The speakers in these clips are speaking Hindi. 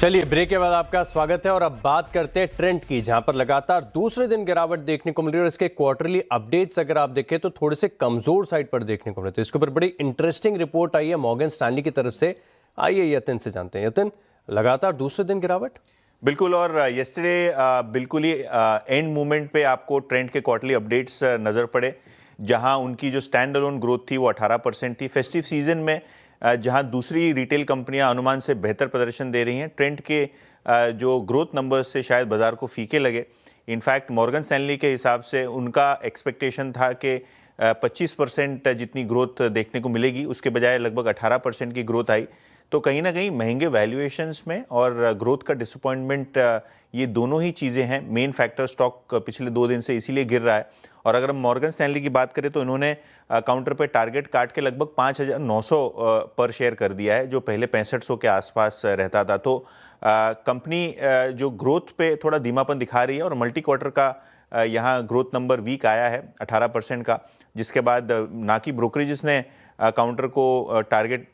चलिए ब्रेक के बाद आपका स्वागत है और अब बात करते हैं ट्रेंड की, जहां पर लगातार दूसरे दिन गिरावट देखने को मिल रही है और इसके क्वार्टरली अपडेट्स अगर आप देखें तो थोड़े से कमजोर साइड पर देखने को मिले। तो इसके ऊपर बड़ी इंटरेस्टिंग रिपोर्ट आई है मॉर्गन स्टैनली की तरफ से। आइए यतिन से जानते हैं। यतिन, लगातार दूसरे दिन गिरावट। बिल्कुल, और येस्टरडे बिल्कुल ही एंड मोमेंट पे आपको ट्रेंड के क्वार्टरली अपडेट्स नज़र पड़े, जहां उनकी जो स्टैंड अलोन ग्रोथ थी वो 18% थी। फेस्टिव सीजन में जहां दूसरी रिटेल कंपनियां अनुमान से बेहतर प्रदर्शन दे रही हैं, ट्रेंड के जो ग्रोथ नंबर्स से शायद बाजार को फीके लगे। इनफैक्ट मॉर्गन स्टैनली के हिसाब से उनका एक्सपेक्टेशन था कि 25% जितनी ग्रोथ देखने को मिलेगी, उसके बजाय लगभग 18% की ग्रोथ आई। तो कहीं ना कहीं महंगे वैल्यूएशंस में और ग्रोथ का डिसअपॉइंटमेंट, ये दोनों ही चीज़ें हैं मेन फैक्टर। स्टॉक पिछले 2 दिन से इसीलिए गिर रहा है। और अगर हम मॉर्गन स्टैनली की बात करें तो इन्होंने काउंटर पे टारगेट काट के लगभग 5,900 पर शेयर कर दिया है, जो पहले 6500 के आसपास रहता था। तो कंपनी जो ग्रोथ पे थोड़ा धीमापन दिखा रही है और मल्टी क्वार्टर का यहाँ ग्रोथ नंबर वीक आया है 18% का, जिसके बाद ना कि ब्रोकरेजेस ने काउंटर को टारगेट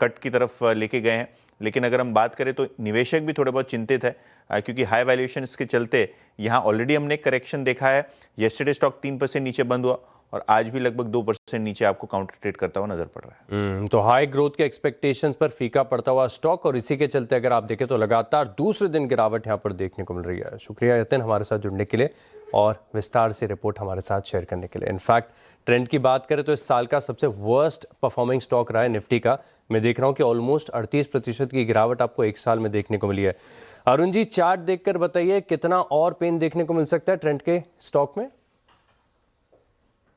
कट की तरफ लेके गए हैं। लेकिन अगर हम बात करें तो निवेशक भी थोड़े बहुत चिंतित है, क्योंकि हाई वैल्यूएशंस के चलते यहाँ ऑलरेडी हमने एक करेक्शन देखा है। येस्टरडे स्टॉक 3% नीचे बंद हुआ और आज भी लगभग 2% नीचे आपको काउंटर ट्रेड करता हुआ नजर पड़ रहा है। तो हाई ग्रोथ के एक्सपेक्टेशंस पर फीका पड़ता हुआ स्टॉक, और इसी के चलते अगर आप देखें तो लगातार दूसरे दिन गिरावट यहाँ पर देखने को मिल रही है। शुक्रिया यतिन हमारे साथ जुड़ने के लिए और विस्तार से रिपोर्ट हमारे साथ शेयर करने के लिए। इनफैक्ट ट्रेंड की बात करें तो इस साल का सबसे वर्स्ट परफॉर्मिंग स्टॉक रहा है निफ्टी का। मैं देख रहा हूँ कि ऑलमोस्ट 38% की गिरावट आपको एक साल में देखने को मिली है। अरुण जी, चार्ट देखकर बताइए कितना और पेन देखने को मिल सकता है ट्रेंड के स्टॉक में?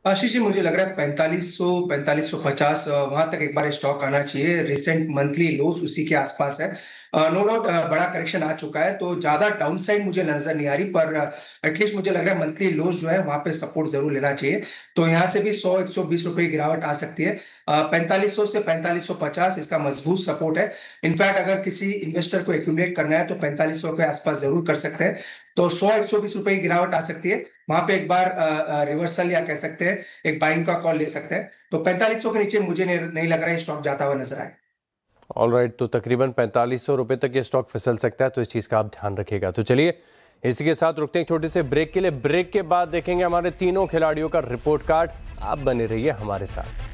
आशीष जी, मुझे लग रहा है 4500 4550 वहां तक एक बार स्टॉक आना चाहिए। रिसेंट मंथली लोज उसी के आसपास है। नो डाउट बड़ा करेक्शन आ चुका है, तो ज्यादा डाउन साइड मुझे नजर नहीं आ रही, पर एटलीस्ट मुझे लग रहा है मंथली लोज जो है वहां पे सपोर्ट जरूर लेना चाहिए। तो यहाँ से भी 100-120 रुपए की गिरावट आ सकती है। 4500 से 4550 इसका मजबूत सपोर्ट है। इनफैक्ट अगर किसी इन्वेस्टर को एक्यूमुलेट करना है तो 4500 के आसपास जरूर कर सकते हैं। तो 100-120 रुपए की गिरावट आ सकती है, वहां पे एक बार रिवर्सल या कह सकते हैं एक बाइंग का कॉल ले सकते हैं। तो 4500 के नीचे मुझे नहीं लग रहा है स्टॉक जाता हुआ नजर आए। ऑलराइट, तो तकरीबन 4500 रुपए तक ये स्टॉक फिसल सकता है, तो इस चीज़ का आप ध्यान रखिएगा। तो चलिए इसी के साथ रुकते हैं छोटे से ब्रेक के लिए। ब्रेक के बाद देखेंगे हमारे तीनों खिलाड़ियों का रिपोर्ट कार्ड। आप बने रहिए हमारे साथ।